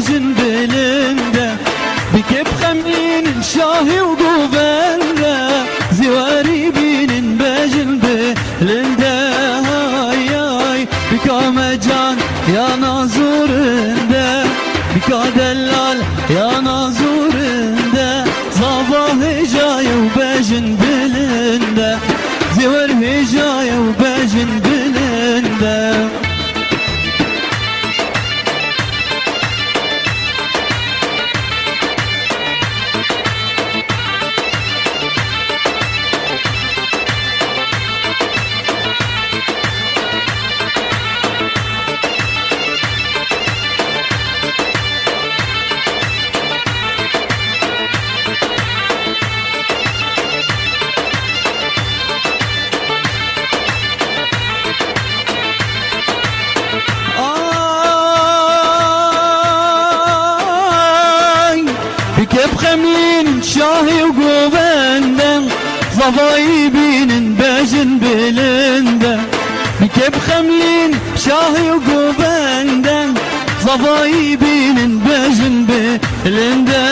باجن بلنده بكب خمين شاهي وقوبنده زواري بين باجن بلنده هاي هاي بكا مجان يا نازورنده بكا دلال يا نازورنده صباح هجاية وباجن بلنده زوار هجاية وباجن بلنده بكب خمين شاهي وقوبنده صفاي بين باجن بلنده بكب خمين شاهي وقوبنده صفاي بين باجن بلنده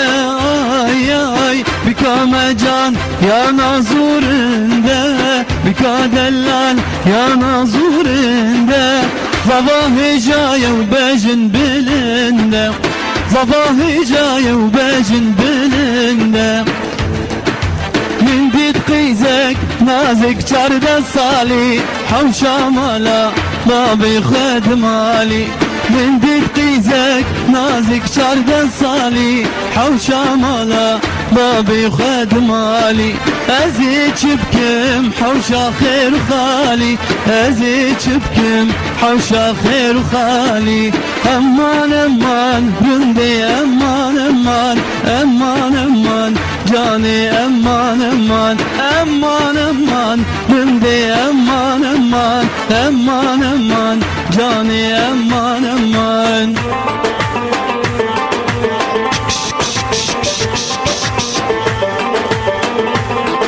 آي آي بكا مجان يا نازورنده بكا دلال يا نازورنده صفاه جاية وباجن بلنده صفاه جاية وباجن بلنده من ديد قيزك نازك شرد الصالي حوشا مالا ما بيخد مالي من ديد قيزك نازك شرد الصالي حوشا مالا ما بيخد مالي أزيد شبكم حوشا خير خالي أزيد شبكم حوشا خير خالي أمان أمان بندي أمان أمان أمان أمان جاني أمان أمان أمان أمان بندي أمان أمان أمان أمان جاني أمان أمان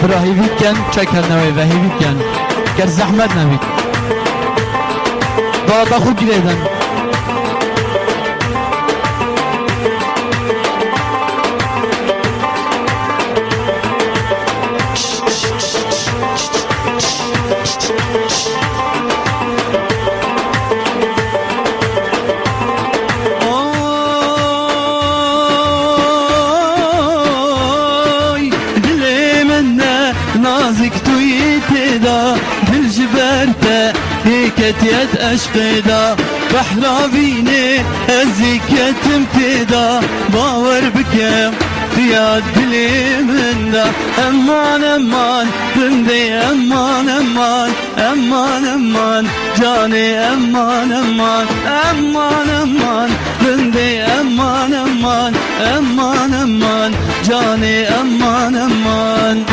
براهيفيت كان شكل نوي فهيفيت كان كر زحمت نوي ضغط أخو جريدا نازك تويتدا بالجبرته هيكت يد أشقدا بحرا بيني أزيك يتمتدا باور بكم رياض دلي من دا أمان أمان بندي أمان أمان أمان أمان جاني أمان أمان أمان أمان بندي أمان أمان أمان أمان جاني أمان أمان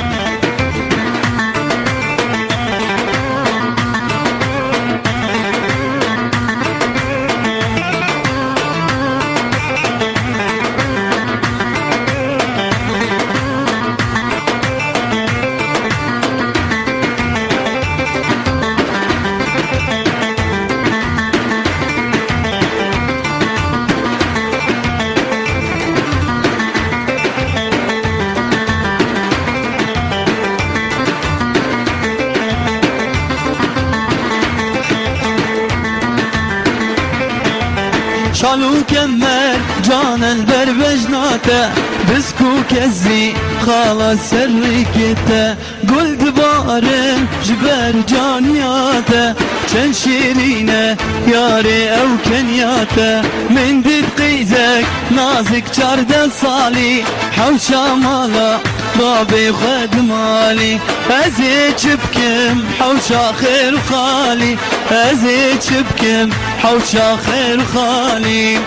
شالو كمر جان البربجناته بسكو كزي خلاص سركته قل دبارن جبر جانياته چن شيرينه ياري او كنياته من ديد قيزك نازك چارد صالي حوشا مالا بابي خد مالي ازيد شبكم حوشا خير خالي ازيد شبكم حوشا خير خالي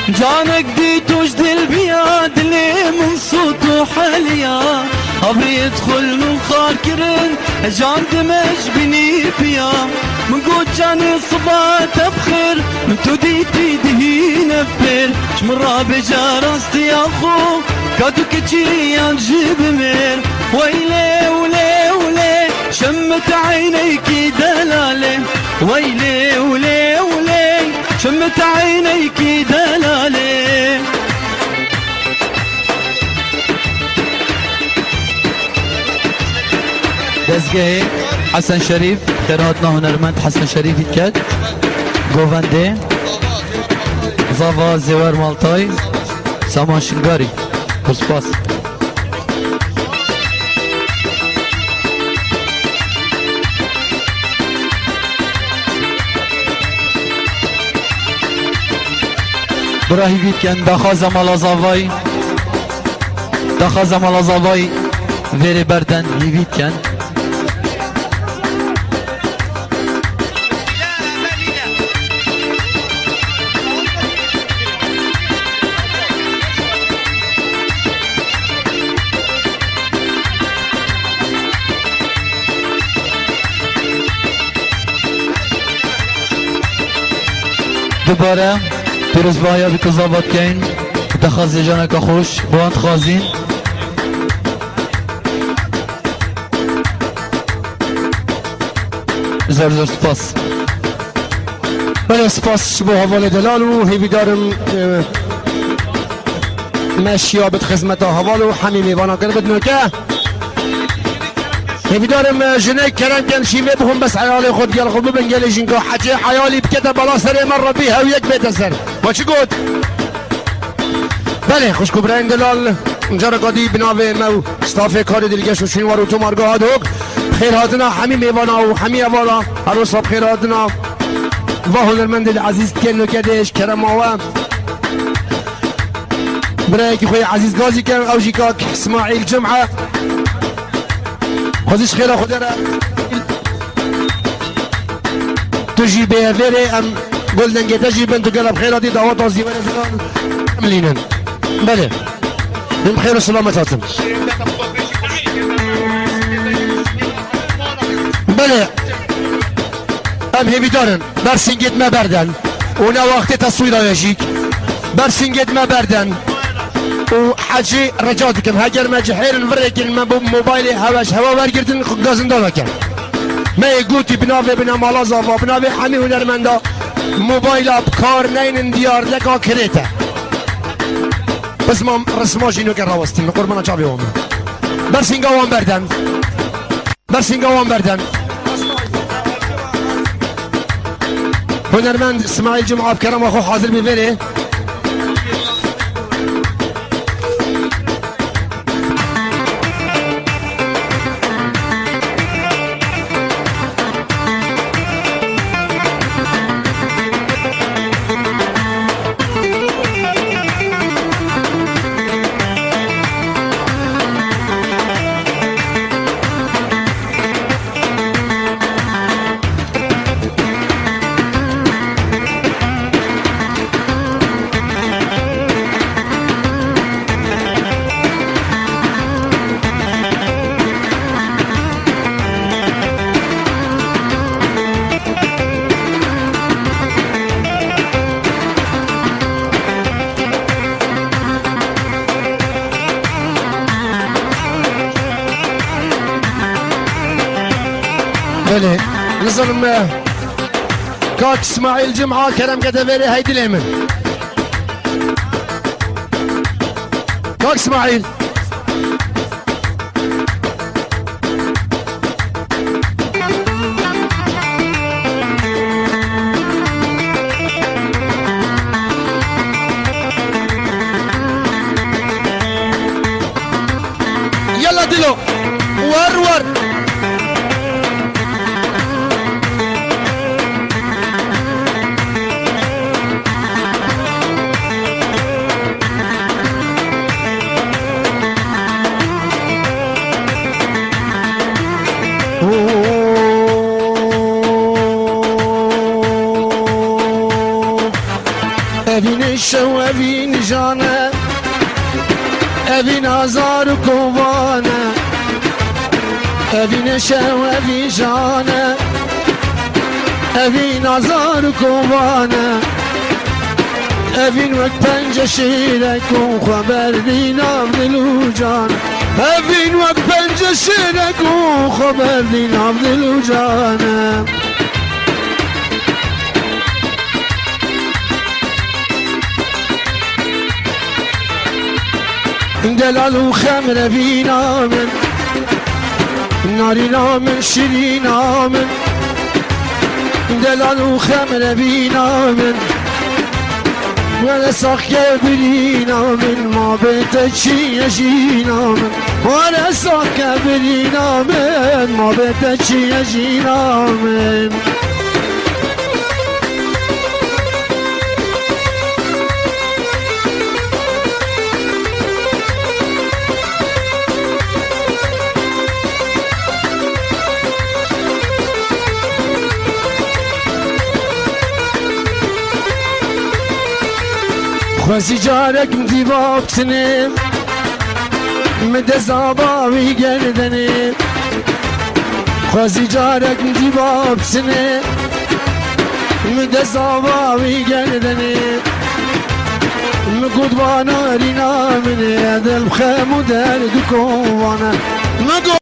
جانك دي تجد البياد لي من صوت وحليا ابي يدخل من خاكرن جان دمج بني بيا من قد جاني صبات ابخر من توديتي دهي نفر شمرا بجارستي اخو كادو كتشيان جيب مير ويلي ولي ولي شمت عينيك دلالي ويلي ولي ولي شمت شمت عينيك دلالي دزگه حسن شریف خیراتنا هنرمند حسن شریف کرد گوونده زاوا زیور مالتای سامان شنگاری پرسپاس براهی بید کن دخواز مالا زاوای دخواز مالا زاوای ویری بردن هیوید کن دوباره پیروز بایا بی کذابات کن دخواز جانک خوش باند خوازین زر زر سپاس بله سپاس با حوال دلال و هیوی دارم مشیابت خدمت حوال و همین میوانا کرد بدنو که هیوی دارم جنه کرم کن شیوه بهم بس حیال خود گل خود ببن گلی جنگا حجی حیالی بکتا بلا سر مر بیها و یک بیت سر با چی گود بله خوشکو براین دلال اینجا را قادی بناوه مو ستاف کار دلگش و شنوار و تو مارگاه دوک خیر هاتنا همین میوانا و همین اوالا هر روز صبح خیر هاتنا و هنرمند العزیز کنو کدش کرم آوه برای که خوی عزیز گازی کن او جیکاک اسماعیل جمعه خودش خیره خود را تجی به ویره ام گلدن که تجی بنتو قلب خیراتی دعوات و زیوان زنان عملینن بله بم خیر و سلامتاتم بله ام هیوی دارن برسینگت ما بردن اونا وقت تصویر آیشیک برسینگت ما بردن و حاجی رجا دکم هگر ما جحیرن ورکن ما بو موبایل هواش هوا برگردن گازن دالا کن ما گوتی بناوه بنا مالا زاوا بناوه همه هنرمندا موبایل اب کار نینن دیار لکا کریتا بس ما رسماش اینو که راوستیم قربانا چاوی هم برسینگا وان بردن برسینگا وان بردن هنرمند اسماعیل جمعه بکرم اخو حاضر بیوره بله نظرم كاك اسماعيل جمعة كرم كتبيري هيدي اليمن كاك اسماعيل يلا دلو ور evin şev evin jane evin azar kovane evin şev evin jane evin azar kovane evin vek pence şirek u haber dinam dilu can evin vek pence şirek u haber dinam dilu can دلال و خمر بینا من نارینا من شیرینا من دلال و خمر بینا من وانا ساقي برينا من ما بتشي يجينا من وانا ساقي برينا من ما بتشي يجينا من خوزی جارک دیواب تنیم مده زاباوی گردنیم خوزی جارک دیواب تنیم مده زاباوی گردنیم مگود وانا رینا منه دل بخم و درد کوانا